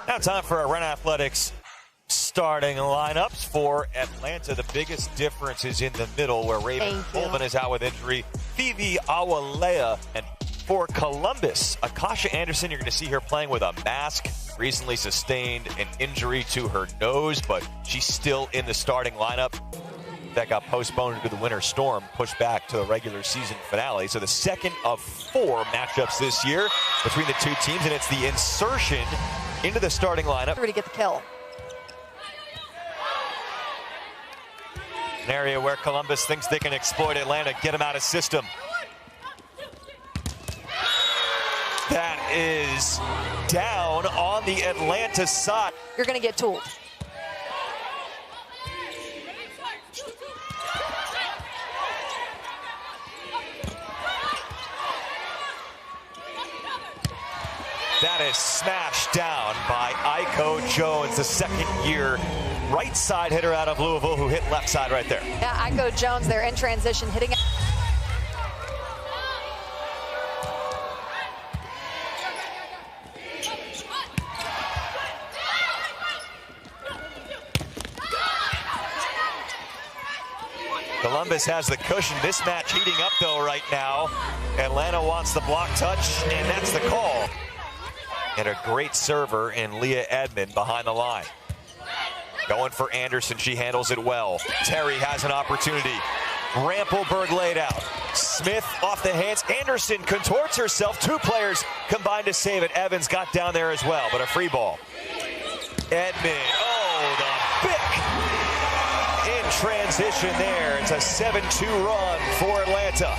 Now time for our Ren Athletics starting lineups for Atlanta. The biggest difference is in the middle, where Raven Colvin is out with injury. Phoebe Awalea. And for Columbus, Akasha Anderson, you're going to see her playing with a mask. Recently sustained an injury to her nose, but she's still in the starting lineup. That got postponed to the Winter Storm, pushed back to the regular season finale. So the second of 4 matchups this year between the two teams, and it's the insertion into the starting lineup. To get the kill. An area where Columbus thinks they can exploit Atlanta, get them out of system. That is down on the Atlanta side. You're going to get tooled. That is smashed down by Iko Jones, the second-year right side hitter out of Louisville, who hit left side right there. Yeah, Iko Jones, they're in transition, hitting it. Columbus has the cushion. This match heating up, though, right now. Atlanta wants the block touch, and that's the call. And a great server in Leah Edmond behind the line. Going for Anderson, she handles it well. Terry has an opportunity. Rampelberg laid out. Smith off the hands. Anderson contorts herself. 2 players combined to save it. Evans got down there as well, but a free ball. Edmond, oh, the pick in transition there. It's a 7-2 run for Atlanta.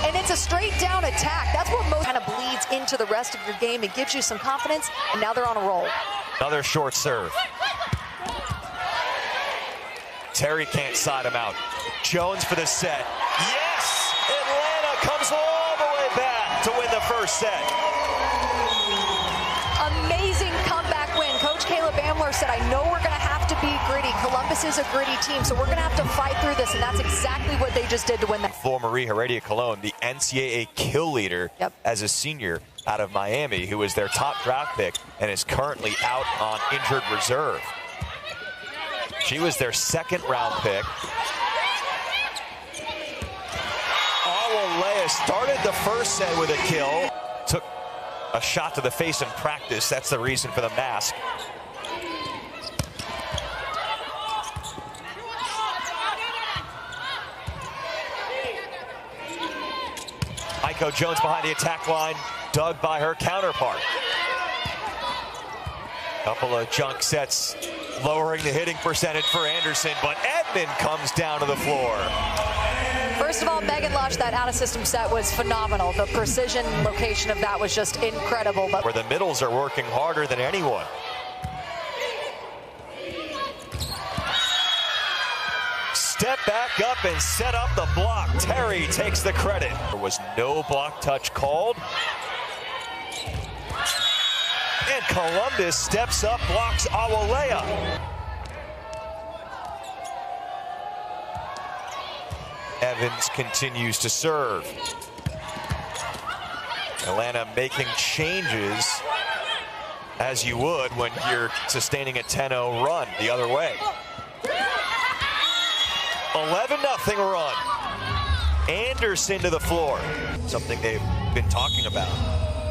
And it's a straight down attack. That's what most kind of bleeds into the rest of your game. It gives you some confidence, and now they're on a roll. Another short serve. Terry can't side him out. Jones for the set. Yes! Atlanta comes all the way back to win the first set. Amazing comeback win. Coach Caleb Ambler said, I know we're going to have to be gritty. Columbus is a gritty team, so we're going to have to fight through this, and that's exactly what they just did to win that. Flor Marie Heredia Colon, the NCAA kill leader as a senior out of Miami, who was their top draft pick and is currently out on injured reserve. She was their 2nd round pick. Awalea started the first set with a kill. Took a shot to the face in practice. That's the reason for the mask. Iko Jones behind the attack line, dug by her counterpart. Couple of junk sets, lowering the hitting percentage for Anderson, but Edmond comes down to the floor. First of all, Megan Lush, that out-of-system set was phenomenal. The precision location of that was just incredible. But where the middles are working harder than anyone. Step back up and set up the block. Terry takes the credit. There was no block touch called. And Columbus steps up, blocks Awalea. Evans continues to serve. Atlanta making changes, as you would when you're sustaining a 10-0 run the other way. 11-0 run. Anderson to the floor. Something they've been talking about.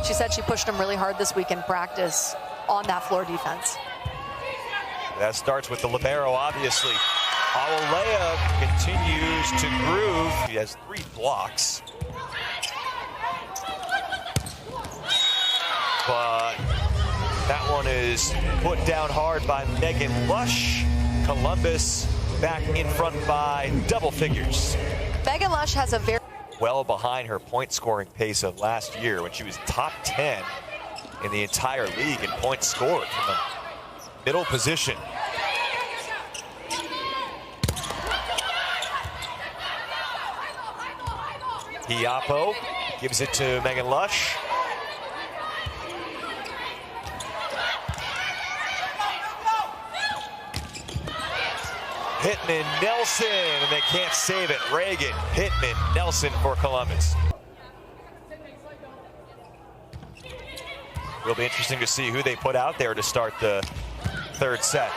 She said she pushed him really hard this week in practice on that floor defense. That starts with the libero, obviously. Awalea continues to groove. He has 3 blocks. But that one is put down hard by Megan Lush. Columbus back in front by double figures. Megan Lush has a very well behind her point scoring pace of last year when she was top 10 in the entire league in points scored from the middle position. Hiapo gives it to Megan Lush. Pittman, Nelson, and they can't save it. Reagan, Pittman, Nelson for Columbus. Will be interesting to see who they put out there to start the third set.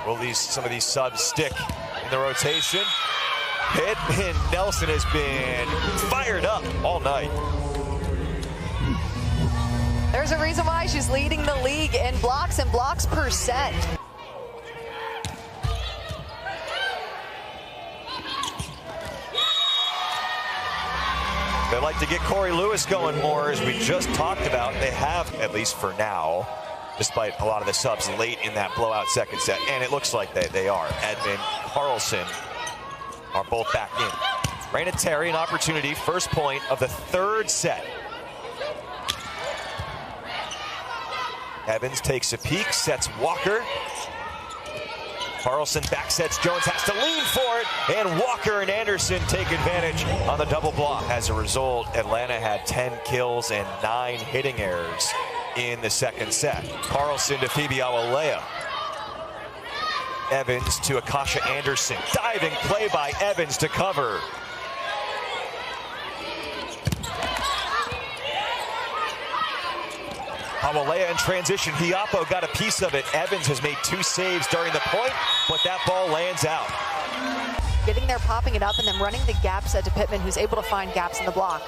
Will some of these subs stick in the rotation? Pittman Nelson has been fired up all night. There's a reason why she's leading the league in blocks and blocks per set. They'd like to get Corey Lewis going more, as we just talked about. They have, at least for now, despite a lot of the subs late in that blowout second set. And it looks like they are. Edmond, Carlson are both back in. Raina Terry, an opportunity, first point of the third set. Evans takes a peek, sets Walker. Carlson back sets Jones, has to lean for it, and Walker and Anderson take advantage on the double block. As a result, Atlanta had 10 kills and 9 hitting errors in the second set. Carlson to Phoebe Awalea. Evans to Akasha Anderson. Diving play by Evans to cover. Awalea in transition. Hiapo got a piece of it. Evans has made 2 saves during the point, but that ball lands out. Getting there, popping it up, and then running the gap set to Pittman, who's able to find gaps in the block.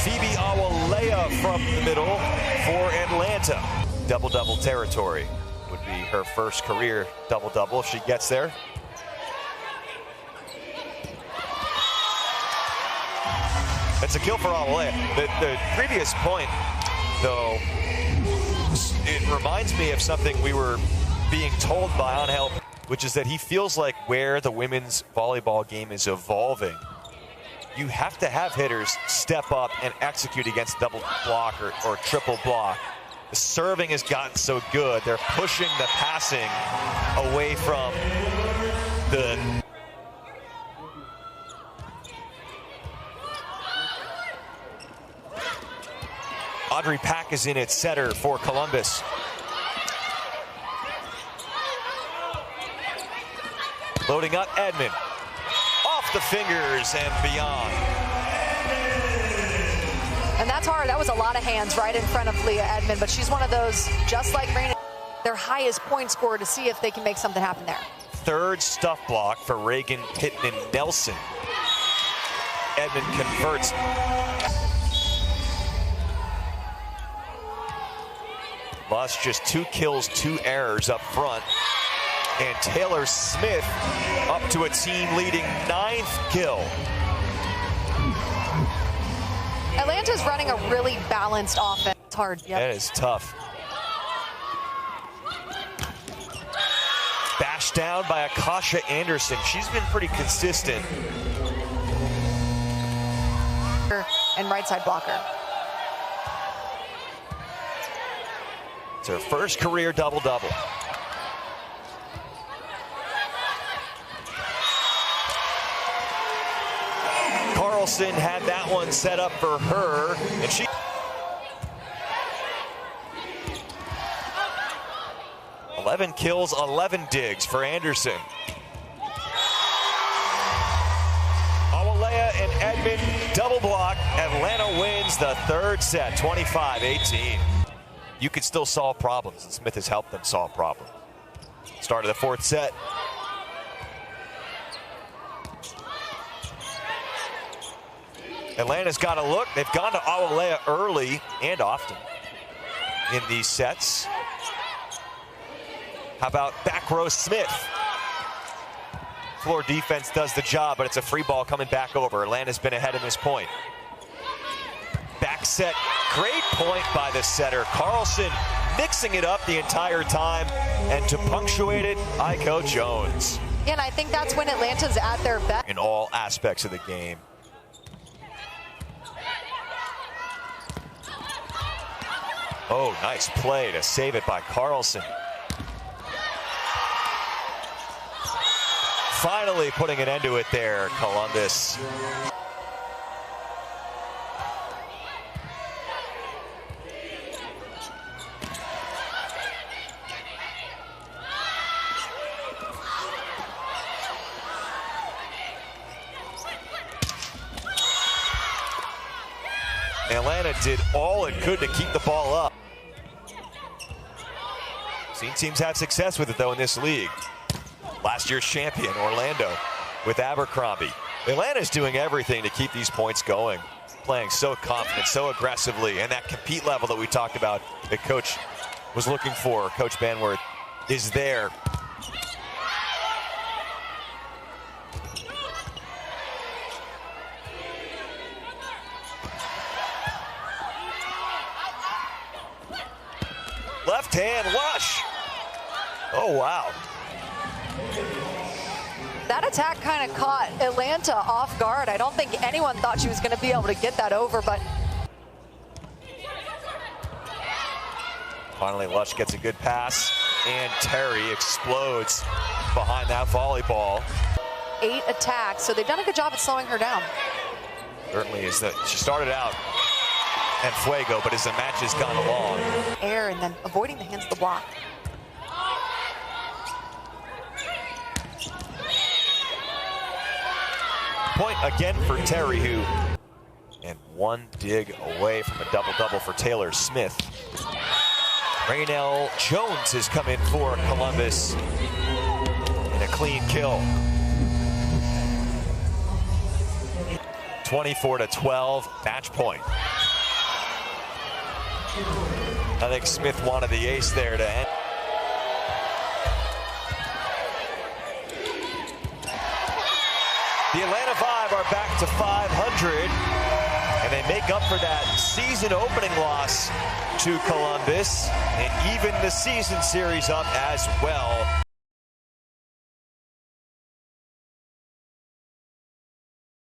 Phoebe Awalea from the middle for Atlanta. Double-double territory would be her first career double-double if she gets there. It's a kill for Awalea. The previous point, though, it reminds me of something we were being told by Angel, which is that he feels like where the women's volleyball game is evolving, you have to have hitters step up and execute against double block or triple block. The serving has gotten so good. They're pushing the passing away from the... Audrey Pack is in at setter for Columbus. Loading up Edmond. Off the fingers and beyond. And that's hard. That was a lot of hands right in front of Leah Edmond, but she's one of those, just like Raina, their highest point scorer, to see if they can make something happen there. Third stuff block for Reagan Pittman Nelson. Edmond converts. Lost just 2 kills, 2 errors up front. And Taylor Smith up to a team-leading 9th kill. Atlanta's running a really balanced offense. It's hard. Yep. That is tough. Bashed down by Akasha Anderson. She's been pretty consistent. And right side blocker. It's her first career double-double. Carlson had that one set up for her, and she... ...11 kills, 11 digs for Anderson. Awalea and Edmond double block. Atlanta wins the third set, 25-18. You could still solve problems, and Smith has helped them solve problems. Start of the fourth set. Atlanta's got a look. They've gone to Awalea early and often in these sets. How about back row Smith? Floor defense does the job, but it's a free ball coming back over. Atlanta's been ahead in this point. Back set, great point by the setter. Carlson mixing it up the entire time, and to punctuate it, Iko Jones. And I think that's when Atlanta's at their best. In all aspects of the game. Oh, nice play to save it by Carlson. Finally putting an end to it there, Columbus. Atlanta did all it could to keep the ball up. Seen teams have success with it, though, in this league. Last year's champion, Orlando, with Abercrombie. Atlanta's doing everything to keep these points going, playing so confident, so aggressively, and that compete level that we talked about that Coach was looking for, Coach Banworth, is there. Left hand lush. Oh, wow. That attack kind of caught Atlanta off guard. I don't think anyone thought she was going to be able to get that over, but finally Lush gets a good pass, and Terry explodes behind that volleyball. 8 attacks, so they've done a good job at slowing her down. Certainly is that she started out and fuego, but as the match has gone along. Air and then avoiding the hands of the block. Point again for Terry, who, and one dig away from a double-double for Taylor Smith. Raynell Jones has come in for Columbus in a clean kill. 24-12, match point. I think Smith wanted the ace there to end. The Atlanta Vibe are back to 500, and they make up for that season opening loss to Columbus, and even the season series up as well.